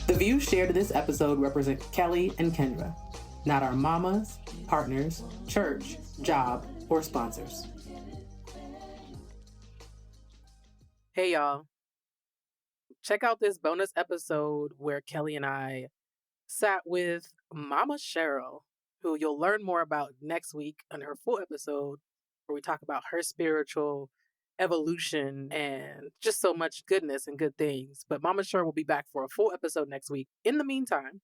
The views shared in this episode represent Kelli and Kendra, not our mamas, partners, church, job, or sponsors. Hey y'all. Check out this bonus episode where Kelli and I sat with Mama Sheryl, who you'll learn more about next week on her full episode, where we talk about her spiritual evolution and just so much goodness and good things. But Mama Sheryl will be back for a full episode next week. In the meantime,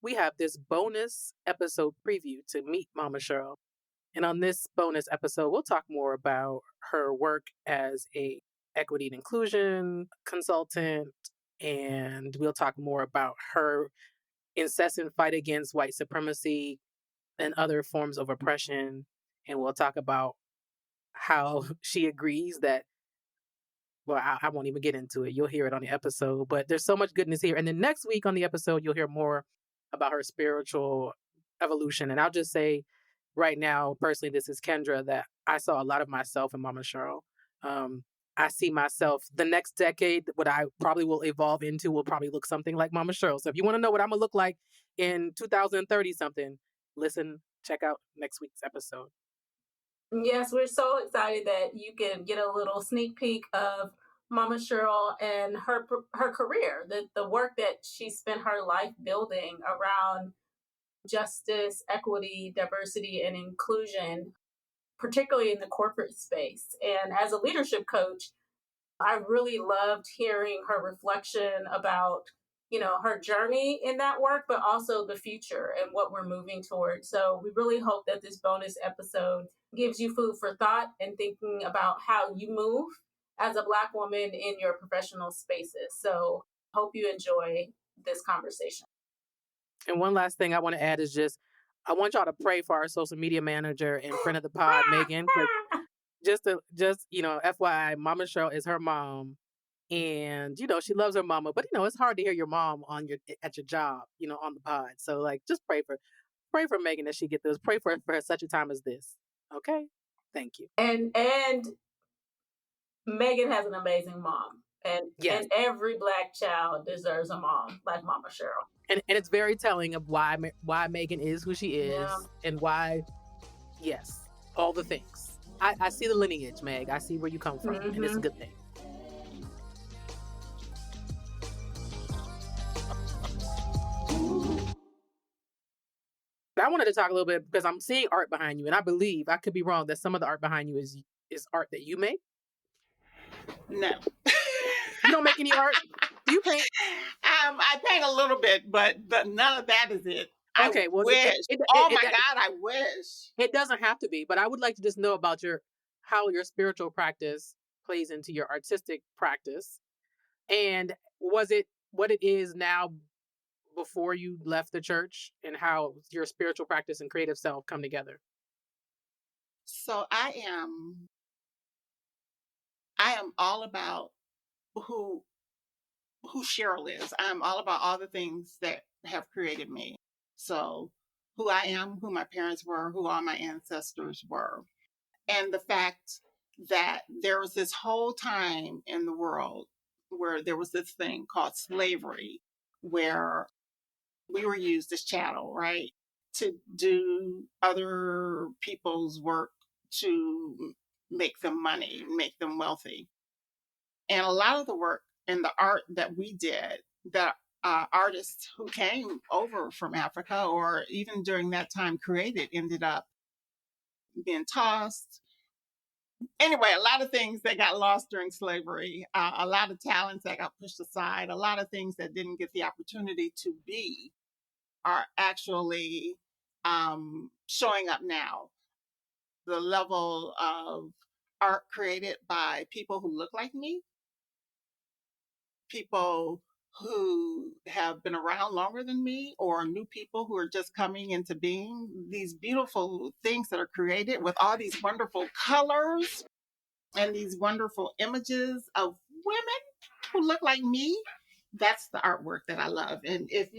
we have this bonus episode preview to meet Mama Sheryl. And on this bonus episode, we'll talk more about her work as a equity and inclusion consultant, and we'll talk more about her incessant fight against white supremacy and other forms of oppression. And we'll talk about how she agrees that, well, I won't even get into it. You'll hear it on the episode, but there's so much goodness here. And then next week on the episode, you'll hear more about her spiritual evolution. And I'll just say right now, personally, this is Kendra, that I saw a lot of myself in Mama Sheryl. I see myself the next decade, what I probably will evolve into will probably look something like Mama Sheryl. So if you want to know what I'm going to look like in 2030 something, listen, check out next week's episode. Yes, we're so excited that you can get a little sneak peek of Mama Sheryl and her career, the work that she spent her life building around justice, equity, diversity, and inclusion, particularly in the corporate space. And as a leadership coach, I really loved hearing her reflection about, her journey in that work, but also the future and what we're moving towards. So we really hope that this bonus episode gives you food for thought and thinking about how you move as a Black woman in your professional spaces. So hope you enjoy this conversation. And one last thing I want to add is I want y'all to pray for our social media manager and friend of the pod, Megan. Just FYI, Mama Sheryl is her mom. And, she loves her mama. But, it's hard to hear your mom at your job, on the pod. So, just pray for Megan that she get this. Pray for such a time as this. Okay? Thank you. And Megan has an amazing mom. And every Black child deserves a mom like Mama Sheryl. And it's very telling of why Megan is who she is and why, all the things. I see the lineage, Meg. I see where you come from, and it's a good thing. I wanted to talk a little bit because I'm seeing art behind you, and I believe, I could be wrong, that some of the art behind you is art that you make? No. You don't make any art? Do you paint? I paint a little bit, but none of that is it. Okay, well, wish. I wish. It doesn't have to be, but I would like to just know about how your spiritual practice plays into your artistic practice. And was it what it is now before you left the church, and how your spiritual practice and creative self come together? So I am all about who Sheryl is. I'm all about all the things that have created me. So who I am, who my parents were, who all my ancestors were. And the fact that there was this whole time in the world where there was this thing called slavery, where we were used as chattel, right? To do other people's work to make them money, make them wealthy. And a lot of the work and the art that we did, that artists who came over from Africa or even during that time created, ended up being tossed. Anyway, a lot of things that got lost during slavery, a lot of talents that got pushed aside, a lot of things that didn't get the opportunity to be are actually showing up now. The level of art created by people who look like me, people who have been around longer than me, or new people who are just coming into being, these beautiful things that are created with all these wonderful colors and these wonderful images of women who look like me. That's the artwork that I love. And if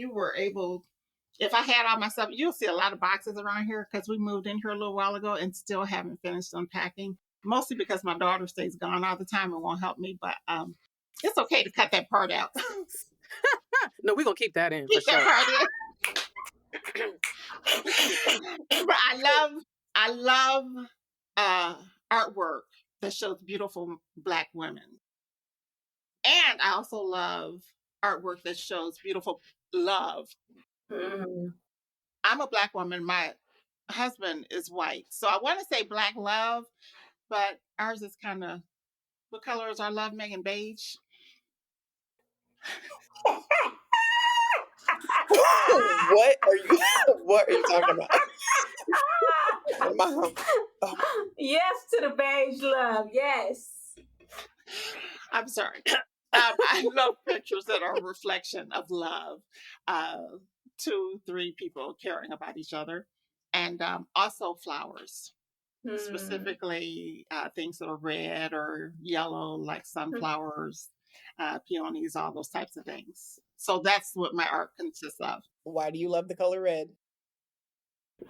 I had all my stuff, you'll see a lot of boxes around here because we moved in here a little while ago and still haven't finished unpacking. mostly because my daughter stays gone all the time and won't help me. But it's okay to cut that part out. No, we're gonna keep that in Keep for that sure. part in. But I love artwork that shows beautiful Black women, and I also love artwork that shows beautiful love. Mm. I'm a Black woman. My husband is white, so I want to say Black love, but ours is kind of, what color is our love, Megan? Beige. What are you? What are you talking about? Mom. Oh. Yes to the beige love. Yes. I'm sorry. I love pictures that are a reflection of love. 2, 3 people caring about each other, and also flowers. Specifically things that are red or yellow, like sunflowers, peonies, all those types of things. So that's what my art consists of. Why do you love the color red?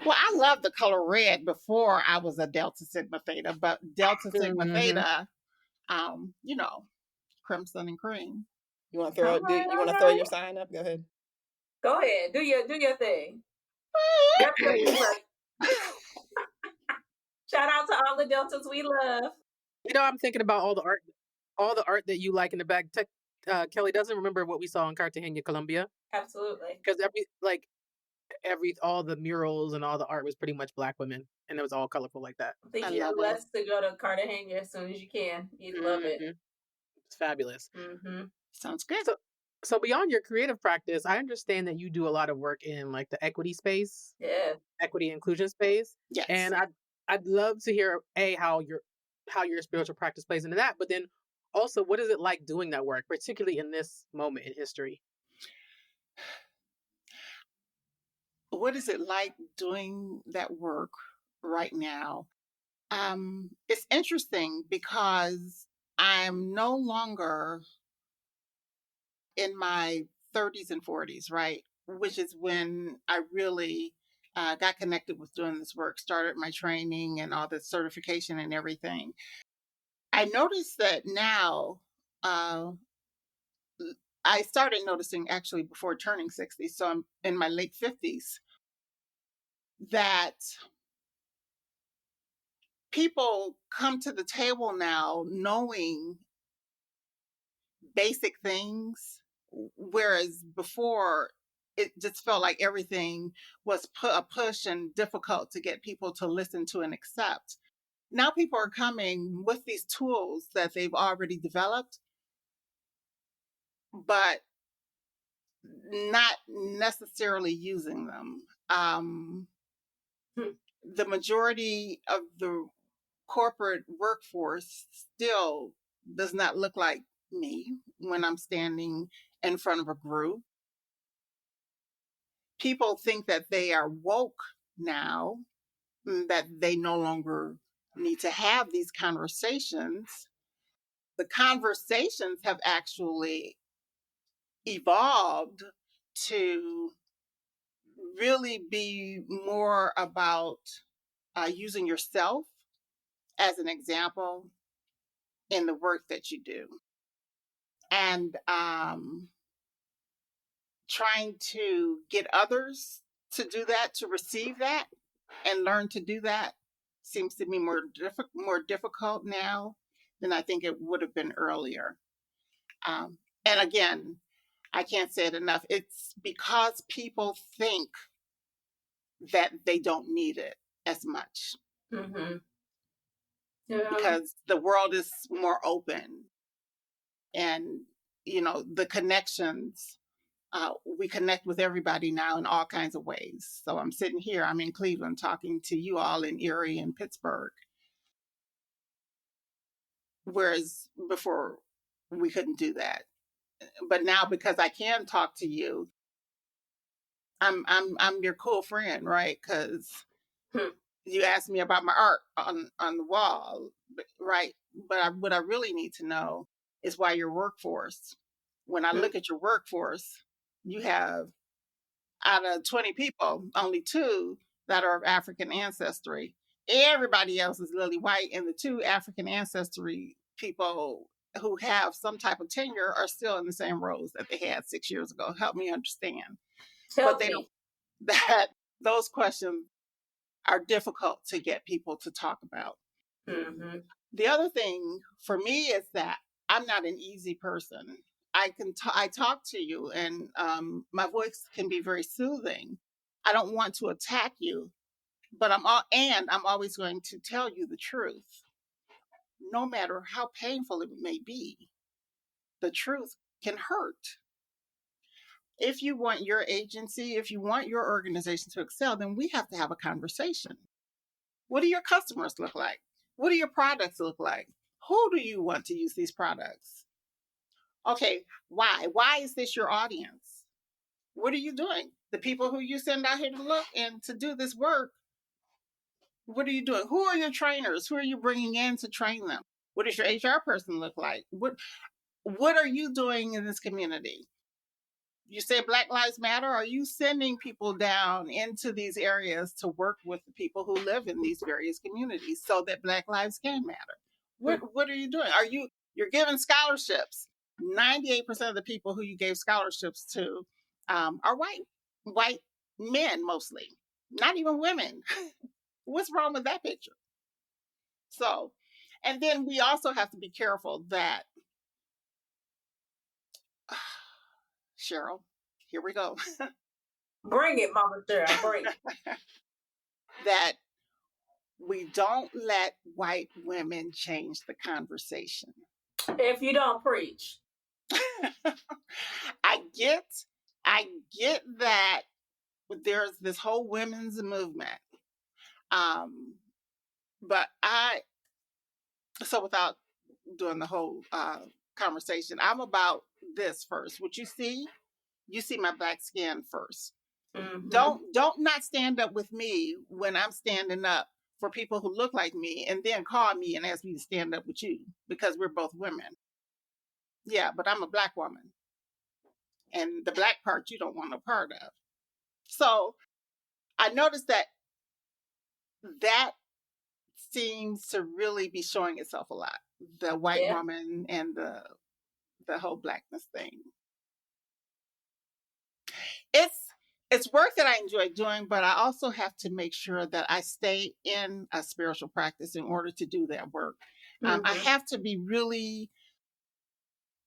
Well, I loved the color red before I was a Delta Sigma Theta, but Delta Sigma Theta, you know, crimson and cream. You want to throw? You want to throw your sign up? Go ahead. Go ahead. Do your thing. That's what we love. Shout out to all the Deltas we love. You know, I'm thinking about all the art that you like in the back. Kelly doesn't remember what we saw in Cartagena, Colombia, Absolutely. because all the murals and all the art was pretty much Black women, and it was all colorful like that. I think I you're love blessed to go to Cartagena as soon as you can. You'd love it. It's fabulous. Sounds good. So beyond your creative practice, I understand that you do a lot of work in like the equity space, equity inclusion space. Yes. And I'd love to hear how your spiritual practice plays into that, but then also, what is it like doing that work, particularly in this moment in history? What is it like doing that work right now? It's interesting because I'm no longer in my 30s and 40s, right? Which is when I really got connected with doing this work, started my training and all the certification and everything. I noticed that now, I started noticing actually before turning 60, so I'm in my late 50s, that people come to the table now knowing basic things, whereas before it just felt like everything was a push and difficult to get people to listen to and accept. Now people are coming with these tools that they've already developed, but not necessarily using them. The majority of the corporate workforce still does not look like me when I'm standing in front of a group. People think that they are woke now, that they no longer need to have these conversations. The conversations have actually evolved to really be more about using yourself as an example in the work that you do, and trying to get others to do that, to receive that and learn to do that seems to be more difficult now than I think it would have been earlier. And again, I can't say it enough. It's because people think that they don't need it as much. Because the world is more open, and the connections, we connect with everybody now in all kinds of ways. So I'm sitting here, I'm in Cleveland talking to you all in Erie and Pittsburgh, whereas before we couldn't do that. But now, because I can talk to you, I'm your cool friend, right? Because you asked me about my art on the wall, right? But what I really need to know is why your workforce. When I look at your workforce, you have, out of 20 people, only 2 that are of African ancestry. everybody else is lily white, and the two African ancestry people who have some type of tenure are still in the same roles that they had 6 years ago. Help me understand. Help But they me. don't, that those questions are difficult to get people to talk about. Mm-hmm. The other thing for me is that I'm not an easy person. I talk to you, and my voice can be very soothing. I don't want to attack you, but I'm always going to tell you the truth, no matter how painful it may be. The truth can hurt. If you want your agency, if you want your organization to excel, then we have to have a conversation. What do your customers look like? What do your products look like? Who do you want to use these products? Okay, why? Why is this your audience? What are you doing? The people who you send out here to look and to do this work, what are you doing? Who are your trainers? Who are you bringing in to train them? What does your HR person look like? What are you doing in this community? You say Black Lives Matter. Are you sending people down into these areas to work with the people who live in these various communities so that Black lives can matter? What are you doing? You're giving scholarships? 98% of the people who you gave scholarships to are white men mostly, not even women. What's wrong with that picture? So, and then we also have to be careful that Sheryl, here we go. Bring it, Mama Sheryl. Bring it. That we don't let white women change the conversation. If you don't preach. I get that there's this whole women's movement. But without doing the whole conversation, I'm about this first. What you see my black skin first. Mm-hmm. Don't not stand up with me when I'm standing up for people who look like me, and then call me and ask me to stand up with you because we're both women. Yeah, but I'm a black woman, and the black part you don't want no part of. So I noticed that seems to really be showing itself a lot. The white woman and the whole blackness thing. It's work that I enjoy doing, but I also have to make sure that I stay in a spiritual practice in order to do that work. Mm-hmm. I have to be really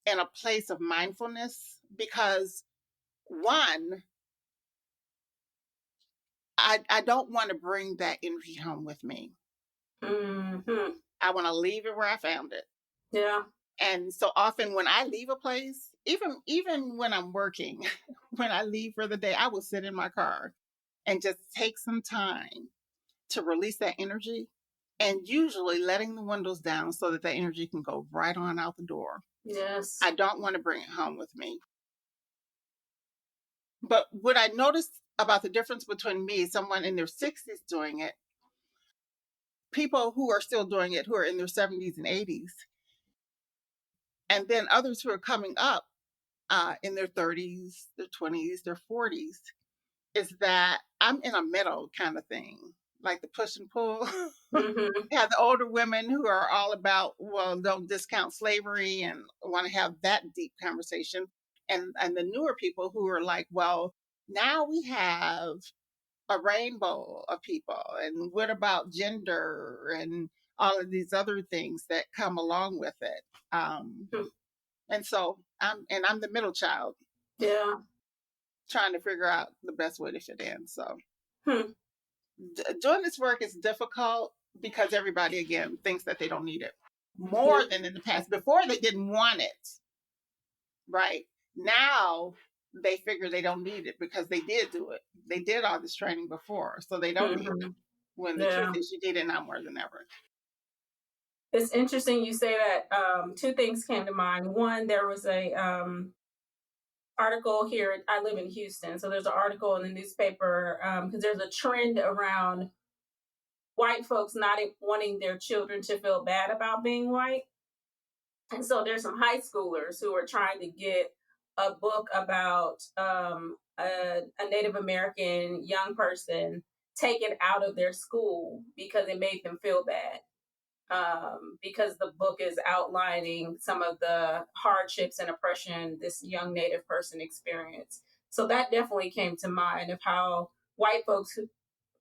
in a place of mindfulness because, one, I don't want to bring that energy home with me. Mm-hmm. I want to leave it where I found it. Yeah. And so often when I leave a place, even when I'm working, when I leave for the day, I will sit in my car and just take some time to release that energy, and usually letting the windows down so that energy can go right on out the door. Yes. I don't want to bring it home with me. But what I noticed about the difference between me, someone in their 60s doing it, people who are still doing it, who are in their 70s and 80s, and then others who are coming up in their 30s, their 20s, their 40s, is that I'm in a middle kind of thing, like the push and pull. Mm-hmm. Yeah, the older women who are all about, well, don't discount slavery and want to have that deep conversation. And the newer people who are like, well, now we have a rainbow of people. And what about gender and all of these other things that come along with it? And so I'm the middle child. Yeah. Trying to figure out the best way to fit in. So doing this work is difficult because everybody, again, thinks that they don't need it more than in the past. Before, they didn't want it, right? Now they figure they don't need it because they did do it. They did all this training before, so they don't need it. When the truth is, you need it now more than ever. It's interesting you say that. Two things came to mind. One, there was a article here. I live in Houston, so there's an article in the newspaper because there's a trend around white folks not wanting their children to feel bad about being white. And so there's some high schoolers who are trying to get a book about a Native American young person taken out of their school because it made them feel bad. Because the book is outlining some of the hardships and oppression this young Native person experienced. So that definitely came to mind of how white folks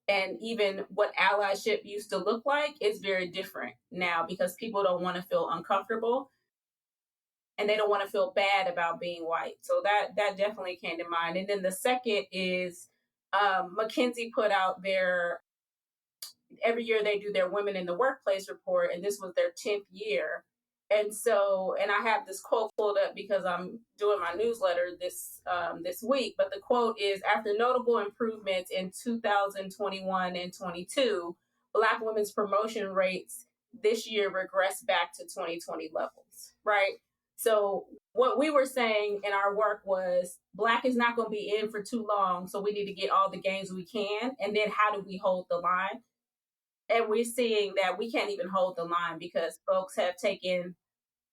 and even what allyship used to look like is very different now because people don't want to feel uncomfortable and they don't want to feel bad about being white. So that definitely came to mind. And then the second is McKinsey put out their every year they do their Women in the Workplace report, and this was their 10th year. And so, and I have this quote pulled up because I'm doing my newsletter this week. But the quote is: "After notable improvements in 2021 and 22, Black women's promotion rates this year regressed back to 2020 levels." Right. So what we were saying in our work was Black is not going to be in for too long, so we need to get all the gains we can, and then how do we hold the line? And we're seeing that we can't even hold the line because folks have taken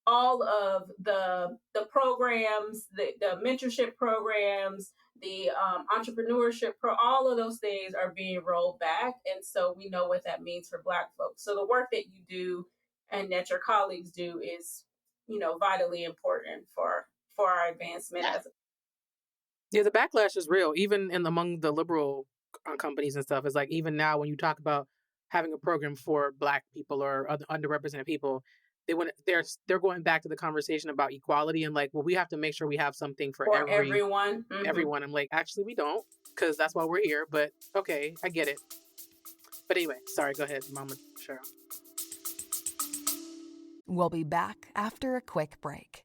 all of the programs, the mentorship programs, the entrepreneurship all of those things are being rolled back. And so we know what that means for Black folks. So the work that you do and that your colleagues do is, vitally important for our advancement as Yeah, the backlash is real, even among the liberal companies and stuff. It's like even now when you talk about having a program for Black people or other underrepresented people, they're going back to the conversation about equality and like, well, we have to make sure we have something for everyone. Mm-hmm. Everyone. I'm like, actually, we don't, because that's why we're here. But okay, I get it. But anyway, sorry. Go ahead, Mama Sheryl. We'll be back after a quick break.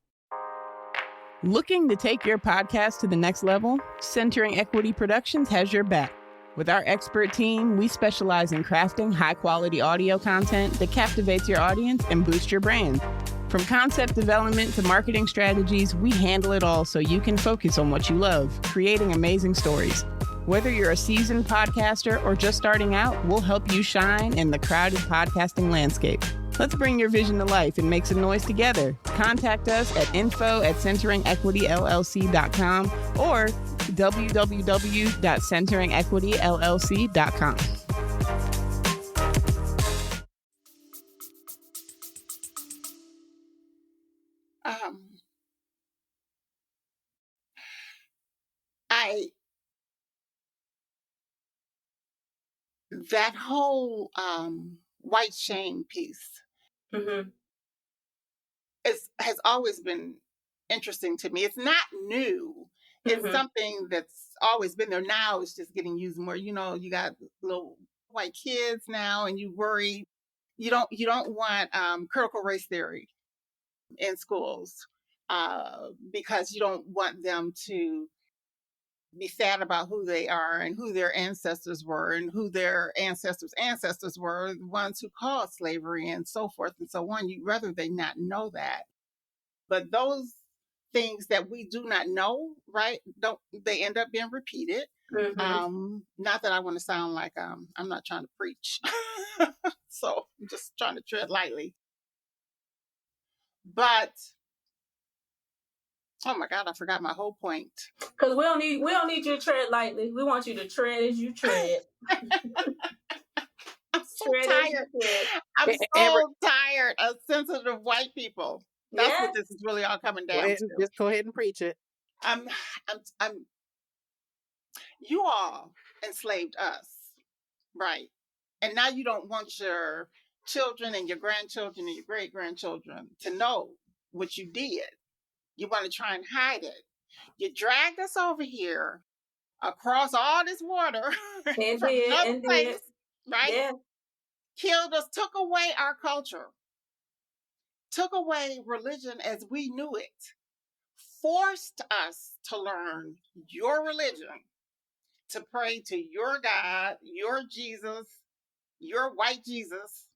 Looking to take your podcast to the next level? Centering Equity Productions has your back. With our expert team, we specialize in crafting high-quality audio content that captivates your audience and boosts your brand. From concept development to marketing strategies, we handle it all so you can focus on what you love, creating amazing stories. Whether you're a seasoned podcaster or just starting out, we'll help you shine in the crowded podcasting landscape. Let's bring your vision to life and make some noise together. Contact us at info@centeringequityllc.com or www.centeringequityllc.com. That whole white shame piece Mm-hmm. has always been interesting to me. It's not new. It's Mm-hmm. something that's always been there. Now it's just getting used more. You got little white kids now, and you worry. You don't want critical race theory in schools because you don't want them to be sad about who they are and who their ancestors were and who their ancestors' ancestors were, the ones who caused slavery and so forth and so on. You'd rather they not know that. But those things that we do not know, right, they end up being repeated. Mm-hmm. Not that I want to sound like I'm not trying to preach. So I'm just trying to tread lightly. But oh my God, I forgot my whole point. Because we don't need you to tread lightly. We want you to tread as you tread. I'm so tired. I'm so tired of sensitive white people. That's what this is really all coming down to. Just go ahead and preach it. You all enslaved us, right? And now you don't want your children and your grandchildren and your great-grandchildren to know what you did. You want to try and hide it. You dragged us over here across all this water from another place, right? Yeah. Killed us, took away our culture, took away religion as we knew it, forced us to learn your religion, to pray to your God, your Jesus, your white Jesus,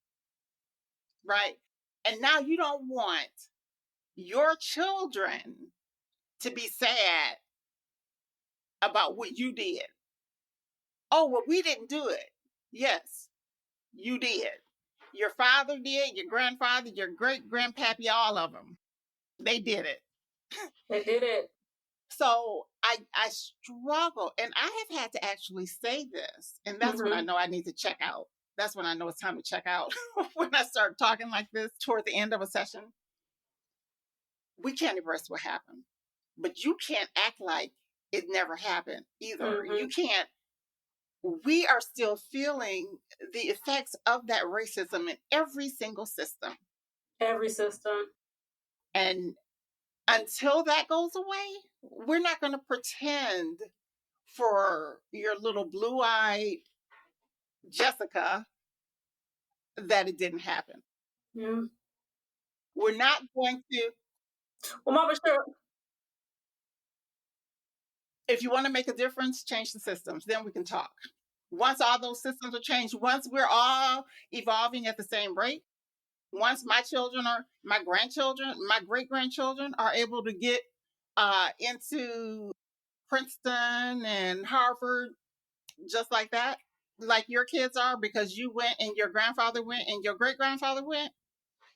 right? And now you don't want your children to be sad about what you did. Oh, well, we didn't do it. Yes, you did. Your father did, your grandfather, your great-grandpappy, all of them. They did it. They did it. So I struggle, and I have had to actually say this, and that's when I know I need to check out. That's when I know it's time to check out. When I start talking like this toward the end of a session, we can't erase what happened, but you can't act like it never happened either. You can't. We are still feeling the effects of that racism in every single system. Every system. And until that goes away, we're not going to pretend for your little blue-eyed Jessica that it didn't happen. Yeah. We're not going to. Well, Mama Sheryl, If you want to make a difference, change the systems. Then we can talk. Once all those systems are changed, once we're all evolving at the same rate, once my children are, my grandchildren, my great-grandchildren are able to get into Princeton and Harvard just like that, like your kids are, because you went and your grandfather went and your great-grandfather went,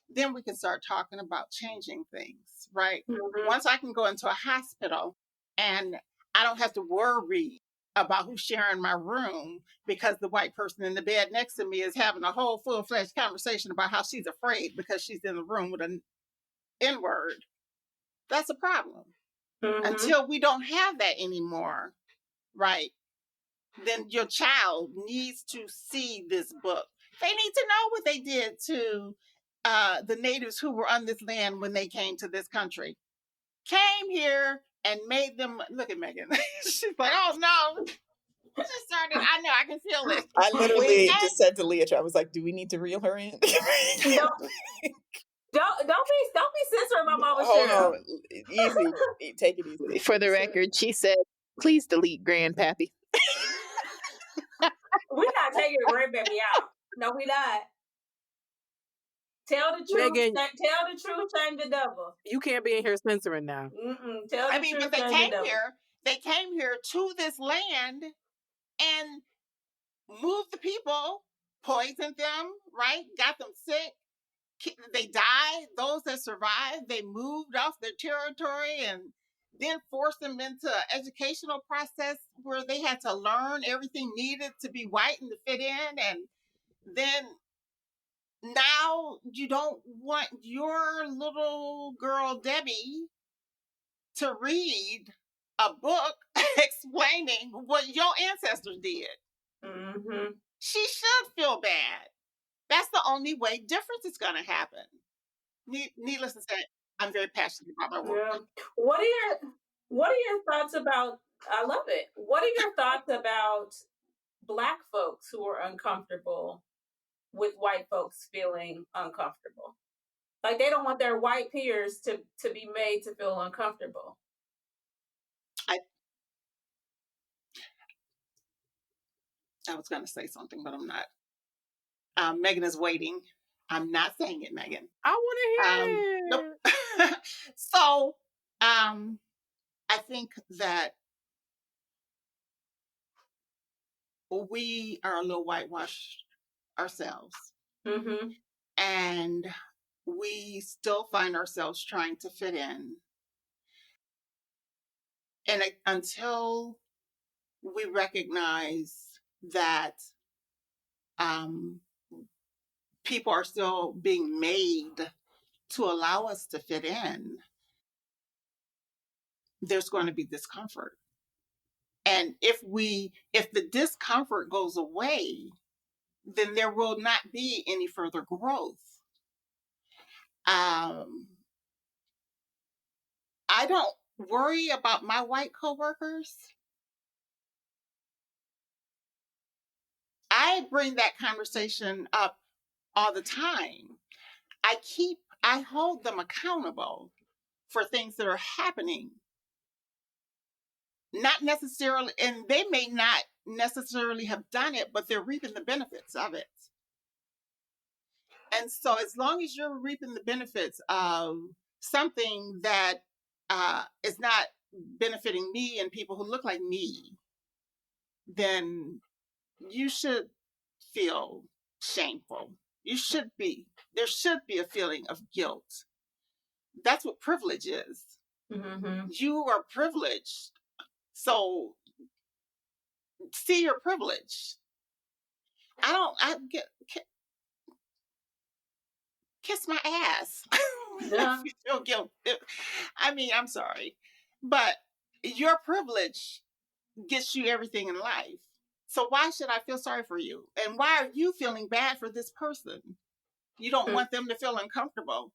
then we can start talking about changing things, right? Once I can go into a hospital and I don't have to worry about who's sharing my room because the white person in the bed next to me is having a whole full-fledged conversation about how she's afraid because she's in the room with an N-word, that's a problem. Until we don't have that anymore, right? Then your child needs to see this book. They need to know what they did to the natives who were on this land when they came to this country. Came here and made them, look at Megan. She's like, oh no. She started, I know, I can feel it. I literally just said to Leatra, I was like, do we need to reel her in? Don't be censoring my Mama Hold Sheryl. on. Easy. Take it easy. For the record, she said, please delete Grandpappy. We're not taking Grandbaby out. No, we not. Tell the truth. Megan, tell the truth. Shame the devil. You can't be in here censoring now. Tell the truth. But they came here. They came here to this land and moved the people, poisoned them, right? Got them sick. They died. Those that survived, they moved off their territory and then forced them into an educational process where they had to learn everything needed to be white and to fit in. And then now you don't want your little girl Debbie to read a book explaining what your ancestors did. She should feel bad. That's the only way difference is going to happen. Needless to say, I'm very passionate about my work. Yeah. What are your thoughts about? I love it. What are your thoughts about Black folks who are uncomfortable with white folks feeling uncomfortable? Like they don't want their white peers to be made to feel uncomfortable. I was going to say something, but I'm not. Megan is waiting. I'm not saying it, Megan. I want to hear it. Nope. So, I think that we are a little whitewashed ourselves. And we still find ourselves trying to fit in. And until we recognize that people are still being made to allow us to fit in, there's going to be discomfort. And if the discomfort goes away, then there will not be any further growth. I don't worry about my white coworkers. I bring that conversation up all the time. I hold them accountable for things that are happening. Not necessarily, and they may not necessarily have done it, but they're reaping the benefits of it. And so as long as you're reaping the benefits of something that is not benefiting me and people who look like me, then you should feel shameful. There should be a feeling of guilt. That's what privilege is. Mm-hmm. You are privileged. So see your privilege. I get kiss my ass. Yeah. If you feel guilt. I mean, I'm sorry, but your privilege gets you everything in life. So why should I feel sorry for you? And why are you feeling bad for this person? You don't want them to feel uncomfortable.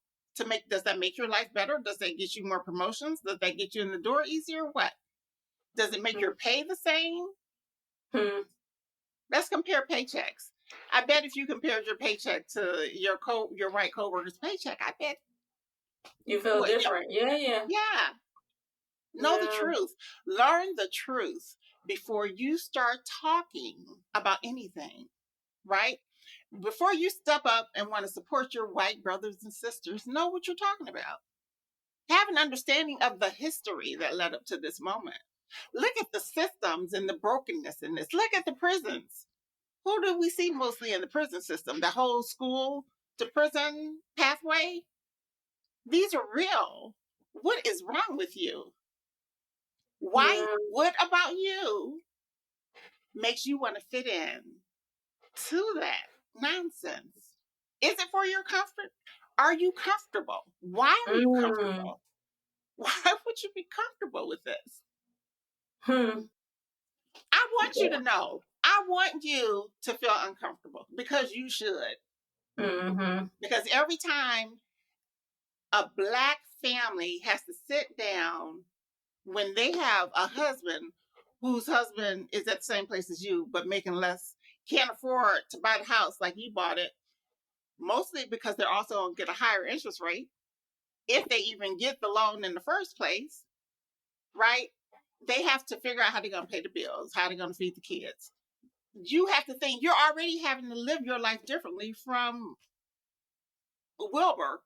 Does that make your life better? Does that get you more promotions? Does that get you in the door easier? What? Does it make your pay the same? Mm-hmm. Let's compare paychecks. I bet if you compared your paycheck to your white coworker's paycheck, I bet You feel different. Yeah. yeah. Know the truth. Learn the truth before you start talking about anything, right? Before you step up and want to support your white brothers and sisters, know what you're talking about. Have an understanding of the history that led up to this moment. Look at the systems and the brokenness in this. Look at the prisons. Who do we see mostly in the prison system? The whole school to prison pathway? These are real. What is wrong with you? Why? Yeah. What about you makes you want to fit in to that nonsense? Is it for your comfort? Are you comfortable? Why are you comfortable? Why would you be comfortable with this? I want you to know. I want you to feel uncomfortable because you should. Mm-hmm. Because every time a Black family has to sit down when they have a husband whose husband is at the same place as you, but making less, can't afford to buy the house like you bought it, mostly because they're also going to get a higher interest rate if they even get the loan in the first place, right? They have to figure out how they're going to pay the bills, how they're going to feed the kids. You have to think you're already having to live your life differently from Wilbur.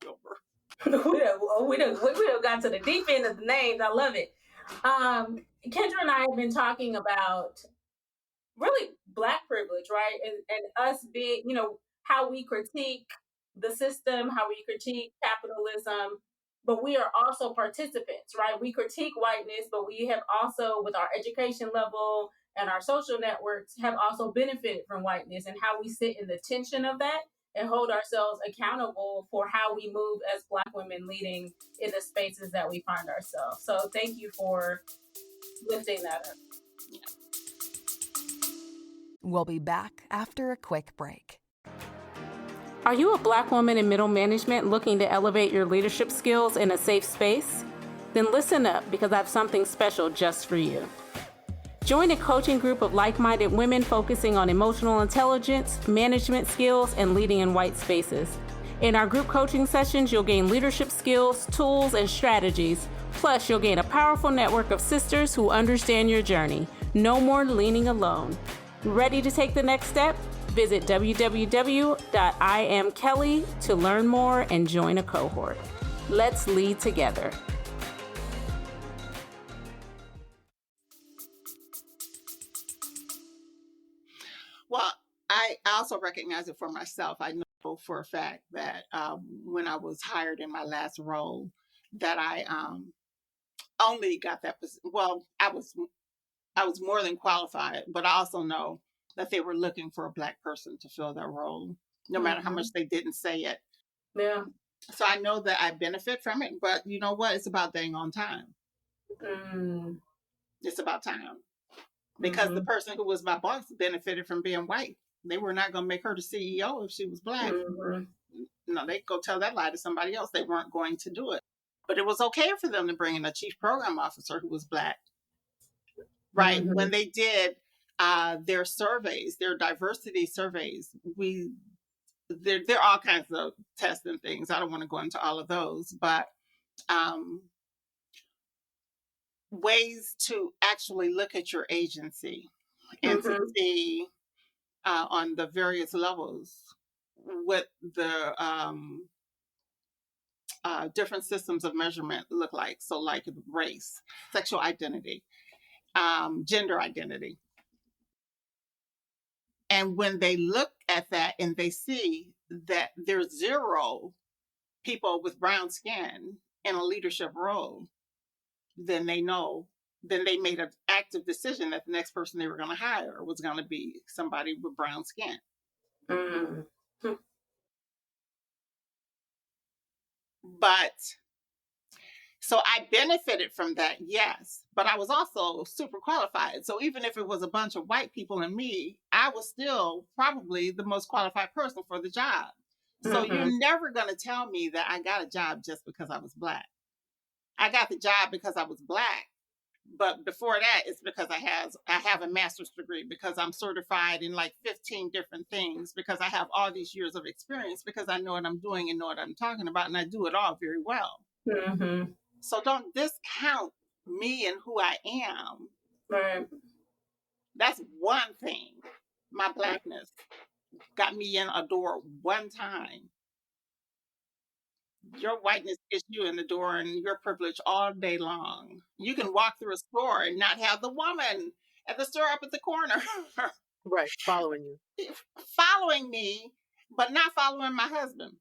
Wilbur. we done got to the deep end of the names. I love it. Kendra and I have been talking about really Black privilege, right? And us being, how we critique the system, how we critique capitalism, but we are also participants, right? We critique whiteness, but we have also, with our education level and our social networks, have also benefited from whiteness, and how we sit in the tension of that and hold ourselves accountable for how we move as Black women leading in the spaces that we find ourselves. So thank you for lifting that up. We'll be back after a quick break. Are you a Black woman in middle management looking to elevate your leadership skills in a safe space? Then listen up, because I have something special just for you. Join a coaching group of like-minded women focusing on emotional intelligence, management skills, and leading in white spaces. In our group coaching sessions, you'll gain leadership skills, tools, and strategies. Plus, you'll gain a powerful network of sisters who understand your journey. No more leaning alone. Ready to take the next step? Visit www.iamkelly to learn more and join a cohort. Let's lead together. Well, I also recognize it for myself. I know for a fact that when I was hired in my last role, that I only got that position. Well, I was more than qualified, but I also know that they were looking for a Black person to fill that role, no matter how much they didn't say it. Yeah. So I know that I benefit from it, but you know what? It's about dang on time. It's about time. Because the person who was my boss benefited from being white. They were not going to make her the CEO if she was Black. No, they'd go tell that lie to somebody else. They weren't going to do it. But it was okay for them to bring in a chief program officer who was Black. Right? When they did their surveys, their diversity surveys, there are all kinds of tests and things. I don't want to go into all of those, but ways to actually look at your agency and to see on the various levels what the different systems of measurement look like. So like race, sexual identity, gender identity. And when they look at that and they see that there's 0 people with brown skin in a leadership role, then they made an active decision that the next person they were going to hire was going to be somebody with brown skin. Mm. But so I benefited from that, yes, but I was also super qualified. So even if it was a bunch of white people and me, I was still probably the most qualified person for the job. So Mm-hmm. you're never going to tell me that I got a job just because I was Black. I got the job because I was Black. But before that, it's because I have a master's degree, because I'm certified in like 15 different things, because I have all these years of experience, because I know what I'm doing and know what I'm talking about, and I do it all very well. Mm-hmm. So don't discount me and who I am. Right. That's one thing. My Blackness got me in a door one time. Your whiteness gets you in the door, and you're privileged all day long. You can walk through a store and not have the woman at the store up at the corner Right. Following you. following me, but not following my husband.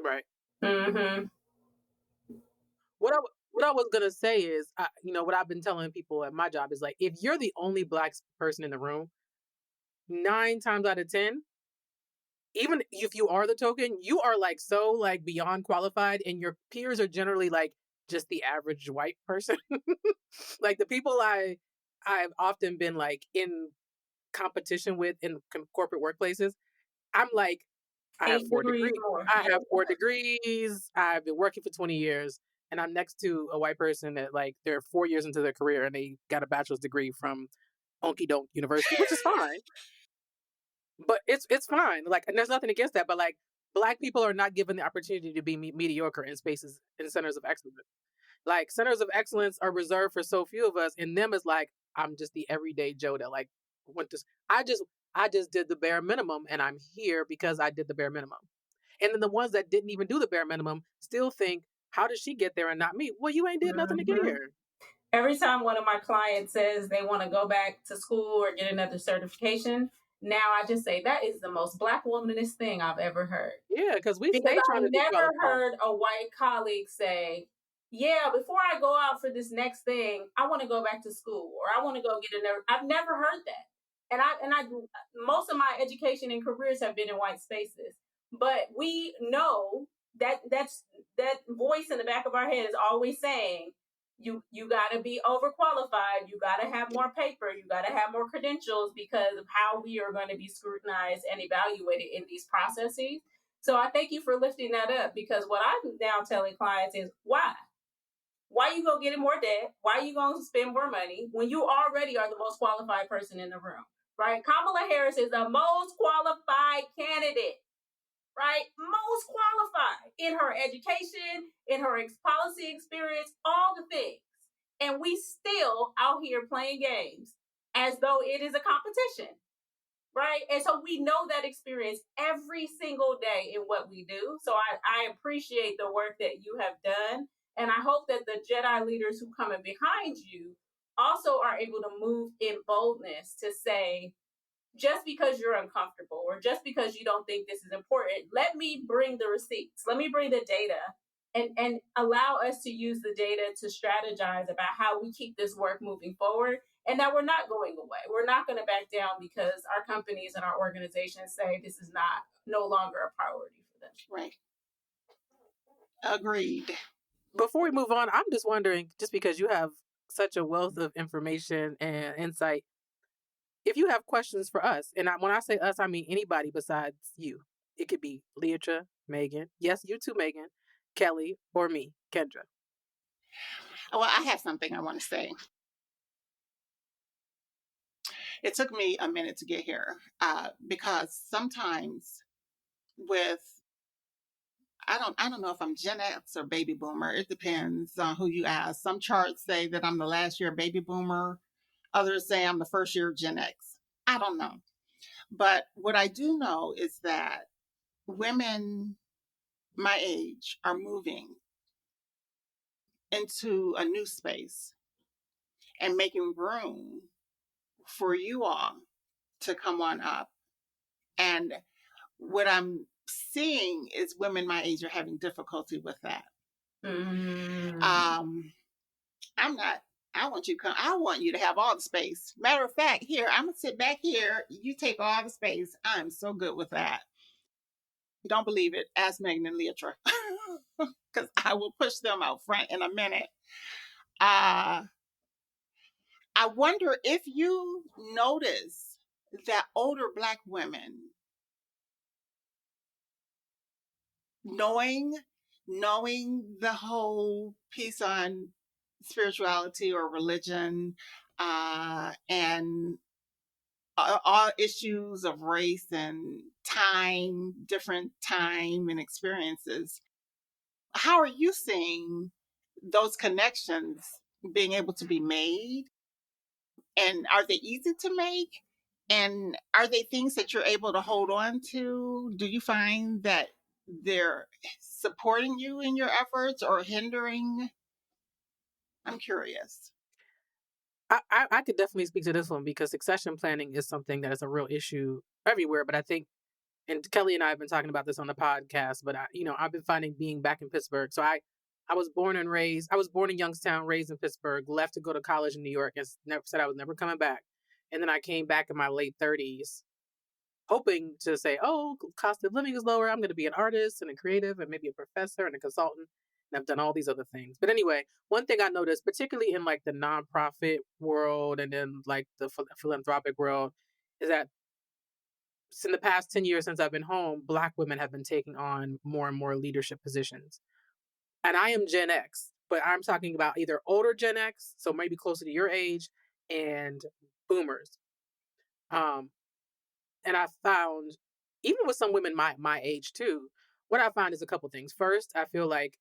Right. Mm-hmm. What I was gonna say is, what I've been telling people at my job is like, if you're the only Black person in the room, 9 times out of 10, even if you are the token, you are like so like beyond qualified, and your peers are generally like just the average white person. Like the people I've often been like in competition with in corporate workplaces, I'm like, I have 8 4 degrees degrees. more. I have 4 degrees. I've been working for 20 years, and I'm next to a white person that like they're 4 years into their career and they got a bachelor's degree from Onky Donk University, which is fine. But it's fine. Like, and there's nothing against that. But like, Black people are not given the opportunity to be mediocre in spaces in centers of excellence. Like, centers of excellence are reserved for so few of us, and them is like, I'm just the everyday Joe that like went to. I just did the bare minimum, and I'm here because I did the bare minimum. And then the ones that didn't even do the bare minimum still think, how did she get there and not me? Well, you ain't did nothing to get Mm-hmm. here. Every time one of my clients says they want to go back to school or get another certification, now I just say that is the most Black womanist thing I've ever heard. Yeah, because we Because stay trying I to never disqualify. heard a white colleague say, yeah, before I go out for this next thing, I want to go back to school or I want to go get another. I've never heard that. And I most of my education and careers have been in white spaces. But we know that that voice in the back of our head is always saying, you got to be overqualified, you got to have more paper, you got to have more credentials because of how we are going to be scrutinized and evaluated in these processes. So I thank you for lifting that up, because what I'm now telling clients is why? Why you gonna get in more debt? Why you gonna spend more money when you already are the most qualified person in the room, right? Kamala Harris is the most qualified candidate, right? Most qualified in her education, in her policy experience, all the things. And we still out here playing games as though it is a competition. Right. And so we know that experience every single day in what we do. So I appreciate the work that you have done. And I hope that the JEDI leaders who come in behind you also are able to move in boldness to say, just because you're uncomfortable or just because you don't think this is important, let me bring the receipts. Let me bring the data and allow us to use the data to strategize about how we keep this work moving forward, and that we're not going away. We're not going to back down because our companies and our organizations say this is no longer a priority for them. Right. Agreed. Before we move on, I'm just wondering, just because you have such a wealth of information and insight, if you have questions for us, and when I say us, I mean anybody besides you. It could be Leatra, Megan, yes, you too, Megan, Kelly, or me, Kendra. Well, I have something I want to say. It took me a minute to get here because sometimes with I don't know if I'm Gen X or baby boomer. It depends on who you ask. Some charts say that I'm the last year baby boomer. Others say I'm the first year Gen X. I don't know. But what I do know is that women my age are moving into a new space and making room for you all to come on up. And what I'm seeing is women my age are having difficulty with that. Mm. I'm not. I want you to come. I want you to have all the space. Matter of fact, here I'm gonna sit back here. You take all the space. I'm so good with that. You don't believe it? Ask Megan and Leatra, because I will push them out front in a minute. I wonder if you notice that older Black women, knowing the whole piece on spirituality or religion, and all issues of race and time, different time and experiences. How are you seeing those connections being able to be made? And are they easy to make? And are they things that you're able to hold on to? Do you find that they're supporting you in your efforts or hindering? I'm curious. I could definitely speak to this one because succession planning is something that is a real issue everywhere. But I think, and Kelly and I have been talking about this on the podcast, but I've been finding being back in Pittsburgh. So I was born in Youngstown, raised in Pittsburgh, left to go to college in New York and said I was never coming back. And then I came back in my late 30s, hoping to say, oh, cost of living is lower. I'm going to be an artist and a creative and maybe a professor and a consultant. And I've done all these other things. But anyway, one thing I noticed, particularly in like the nonprofit world and then like the philanthropic world, is that in the past 10 years since I've been home, Black women have been taking on more and more leadership positions. And I am Gen X, but I'm talking about either older Gen X, so maybe closer to your age, and boomers. And I found, even with some women my age too, what I found is a couple things. First, I feel like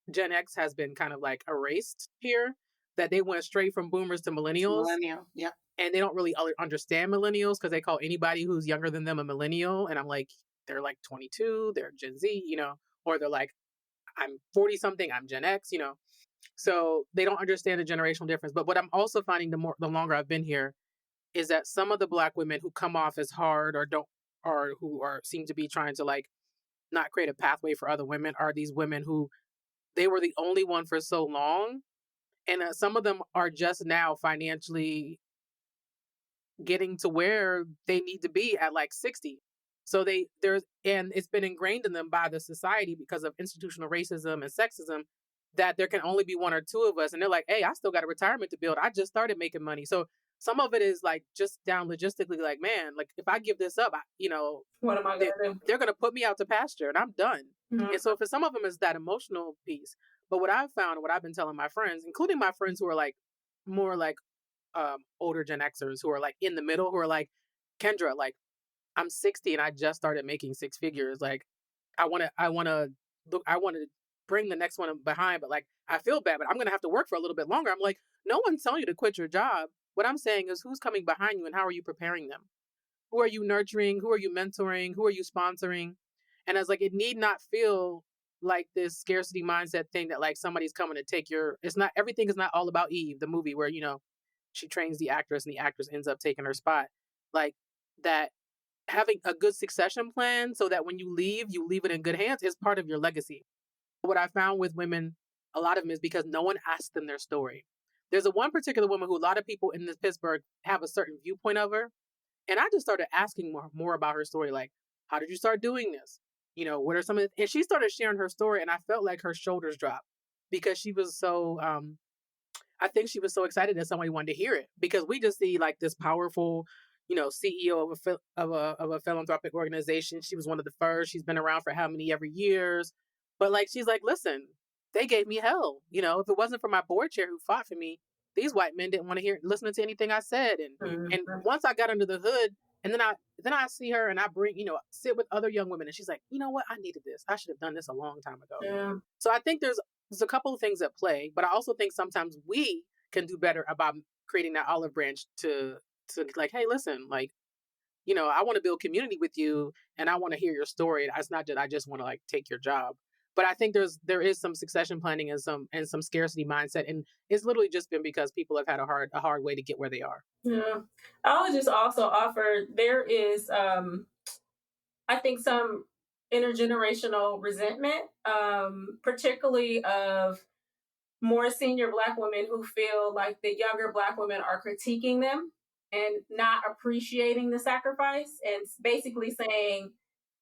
Gen X has been kind of like erased here, that they went straight from boomers to millennials. Millennial, yeah. And they don't really understand millennials because they call anybody who's younger than them a millennial. And I'm like, they're like 22, they're Gen Z, or they're like, I'm 40 something, I'm Gen X, So they don't understand the generational difference. But what I'm also finding the longer I've been here is that some of the Black women who come off as hard or who seem to be trying to like not create a pathway for other women are these women who they were the only one for so long. And some of them are just now financially getting to where they need to be at like 60. So and it's been ingrained in them by the society because of institutional racism and sexism that there can only be one or two of us. And they're like, hey, I still got a retirement to build. I just started making money. So some of it is like just down logistically, like, man, like if I give this up, what am I going to do? They're going to put me out to pasture and I'm done. Mm-hmm. And so for some of them, it's that emotional piece. But what I've found, what I've been telling my friends, including my friends who are like more like older Gen Xers who are like in the middle, who are like, Kendra, like I'm 60 and I just started making six figures. Like I want to bring the next one behind, but like I feel bad, but I'm going to have to work for a little bit longer. I'm like, no one's telling you to quit your job. What I'm saying is who's coming behind you and how are you preparing them? Who are you nurturing? Who are you mentoring? Who are you sponsoring? And I was like, it need not feel like this scarcity mindset thing that like somebody's coming to take everything is not all about Eve, the movie where, she trains the actress and the actress ends up taking her spot. Like that, having a good succession plan so that when you leave it in good hands is part of your legacy. What I found with women, a lot of them is because no one asked them their story. There's one particular woman who a lot of people in this Pittsburgh have a certain viewpoint of her. And I just started asking more about her story. Like, how did you start doing this? What are some of the, and she started sharing her story and I felt like her shoulders dropped because she was so, I think she was so excited that somebody wanted to hear it because we just see like this powerful, CEO of a philanthropic organization. She was one of the first. She's been around for how many ever years, but like she's like, listen, they gave me hell. If it wasn't for my board chair who fought for me, these white men didn't want to listening to anything I said. And once I got under the hood, and then I see her and I bring sit with other young women, and she's like, you know what, I needed this. I should have done this a long time ago. Yeah. So I think there's a couple of things at play, but I also think sometimes we can do better about creating that olive branch to like, hey, listen, like, I want to build community with you and I want to hear your story. It's not that I just want to like take your job. But I think there is some succession planning and some scarcity mindset, and it's literally just been because people have had a hard way to get where they are. Yeah, I would just also offer there is I think some intergenerational resentment, particularly of more senior Black women who feel like the younger Black women are critiquing them and not appreciating the sacrifice, and basically saying,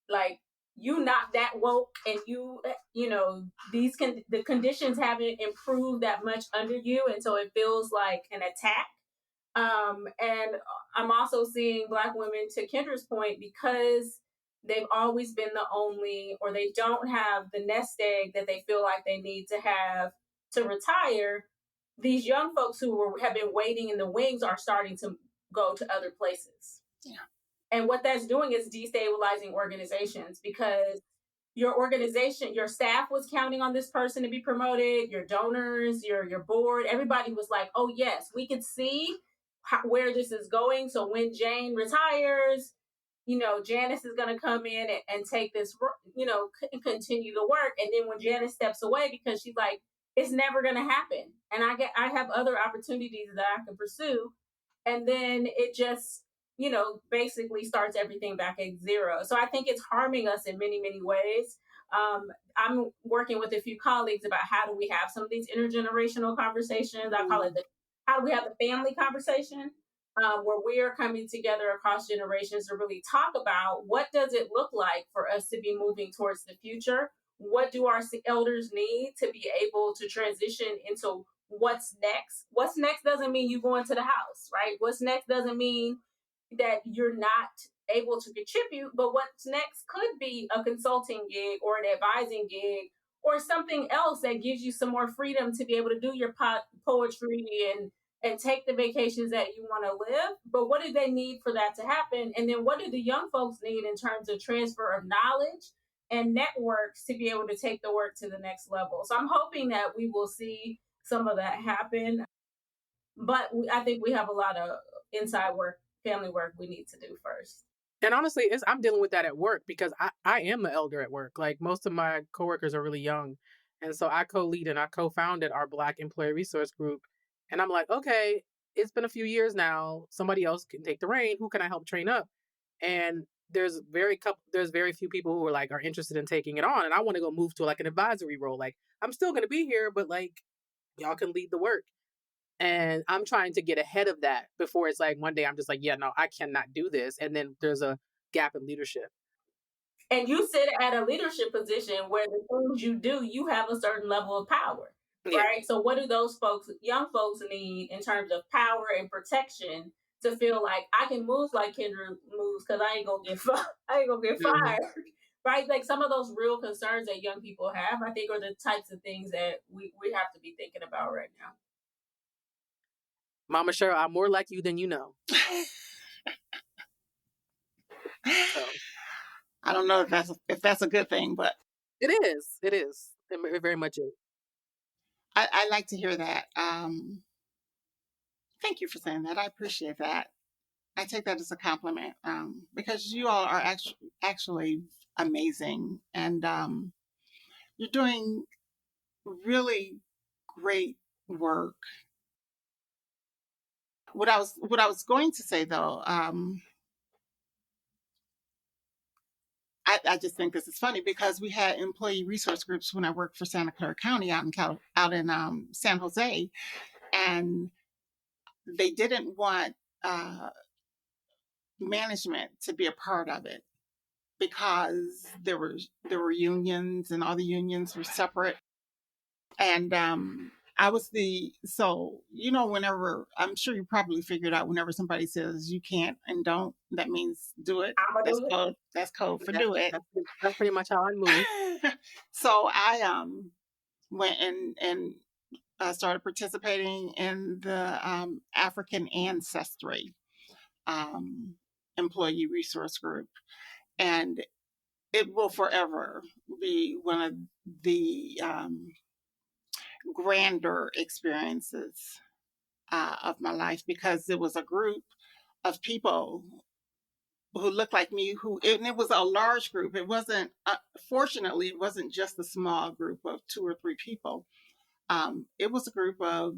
like, you not that woke, and you know, the conditions haven't improved that much under you, and so it feels like an attack. And I'm also seeing Black women, to Kendra's point, because they've always been the only, or they don't have the nest egg that they feel like they need to have to retire. These young folks have been waiting in the wings are starting to go to other places. Yeah. And what that's doing is destabilizing organizations, because your organization, your staff was counting on this person to be promoted, your donors, your board, everybody was like, oh yes, we could see where this is going. So when Jane retires, you know, Janice is going to come in and take this, you know, continue the work. And then when Janice steps away, because she's like, it's never going to happen, and I have other opportunities that I can pursue, and then it just, you know, basically starts everything back at zero. So I think it's harming us in many, many ways. I'm working with a few colleagues about how do we have some of these intergenerational conversations. I call it how do we have the family conversation, where we are coming together across generations to really talk about what does it look like for us to be moving towards the future. What do our elders need to be able to transition into what's next? What's next doesn't mean you go into the house, right? What's next doesn't mean that you're not able to contribute, but what's next could be a consulting gig or an advising gig or something else that gives you some more freedom to be able to do your poetry and take the vacations that you want to live. But what do they need for that to happen? And then what do the young folks need in terms of transfer of knowledge and networks to be able to take the work to the next level? So I'm hoping that we will see some of that happen. But I think we have a lot of inside work, family work we need to do first. And honestly, I'm dealing with that at work, because I am the elder at work. Like, most of my coworkers are really young. And so I co-lead and I co-founded our Black Employee Resource Group. And I'm like, okay, it's been a few years now. Somebody else can take the reign. Who can I help train up? And there's very few people who are interested in taking it on. And I want to go move to like an advisory role. Like, I'm still going to be here, but like, y'all can lead the work. And I'm trying to get ahead of that before it's like one day I'm just like, yeah, no, I cannot do this. And then there's a gap in leadership. And you sit at a leadership position where the things you do, you have a certain level of power, right? So what do those folks, young folks, need in terms of power and protection to feel like I can move like Kendra moves because I ain't gonna get fired, right? Like, some of those real concerns that young people have, I think, are the types of things that we have to be thinking about right now. Mama Sheryl, I'm more like you than you know. So, I don't know if that's a good thing, but it is. It very much is. I like to hear that. Thank you for saying that. I appreciate that. I take that as a compliment, because you all are actually amazing, and you're doing really great work. What I was going to say though, I just think this is funny because we had employee resource groups when I worked for Santa Clara County out in San Jose, and they didn't want management to be a part of it because there were unions and all the unions were separate, and I was whenever, I'm sure you probably figured out, whenever somebody says you can't and don't, that means do it. That's code for do it. That's pretty much how I move. So I went and started participating in the African Ancestry employee resource group, and it will forever be one of the grander experiences of my life, because it was a group of people who looked like me, and it was a large group. It wasn't, fortunately, it wasn't just a small group of 2 or 3 people. It was a group of,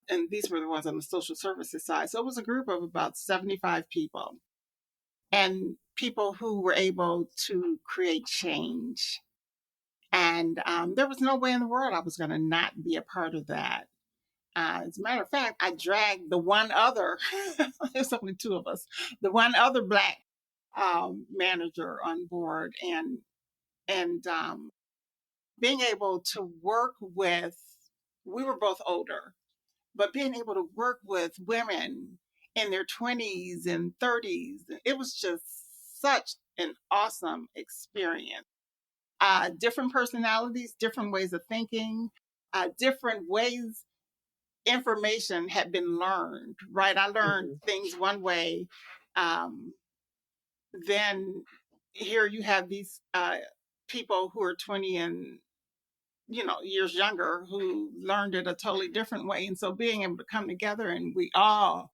and these were the ones on the social services side. So it was a group of about 75 people. And people who were able to create change. And there was no way in the world I was going to not be a part of that. As a matter of fact, I dragged the one other, there's only two of us, the one other Black manager on board, and being able to work with, we were both older, but being able to work with women in their 20s and 30s, it was just such an awesome experience. Different personalities, different ways of thinking, different ways information had been learned, right? I learned things one way. Then here you have these people who are 20 and years younger who learned it a totally different way. And so being able to come together, and we all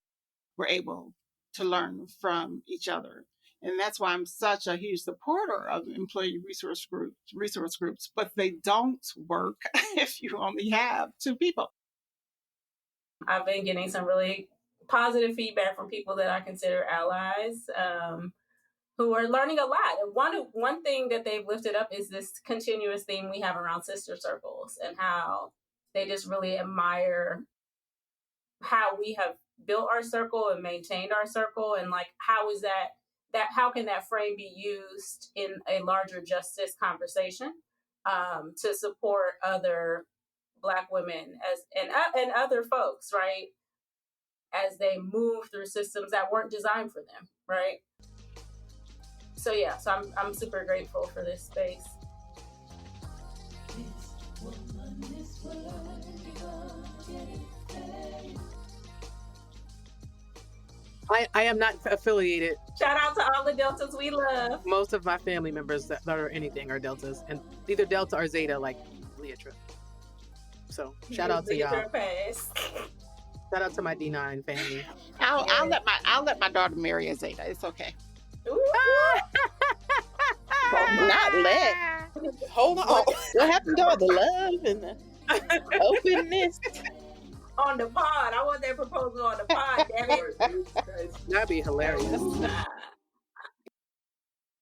were able to learn from each other. And that's why I'm such a huge supporter of employee resource groups, but they don't work if you only have two people. I've been getting some really positive feedback from people that I consider allies, who are learning a lot. One thing that they've lifted up is this continuous theme we have around sister circles, and how they just really admire how we have built our circle and maintained our circle, and like how can that frame be used in a larger justice conversation to support other Black women and other folks, right, as they move through systems that weren't designed for them, right? So yeah, so I'm super grateful for this space. I am not affiliated. Shout out to all the Deltas we love. Most of my family members that are anything are Deltas, and either Delta or Zeta, like Leatra. So shout out to y'all. Shout out to my D9 family. I'll let my daughter marry a Zeta. It's okay. Not let. Hold on. What happened to all the love and the openness? On the pod. I want that proposal on the pod, damn it. That'd be hilarious.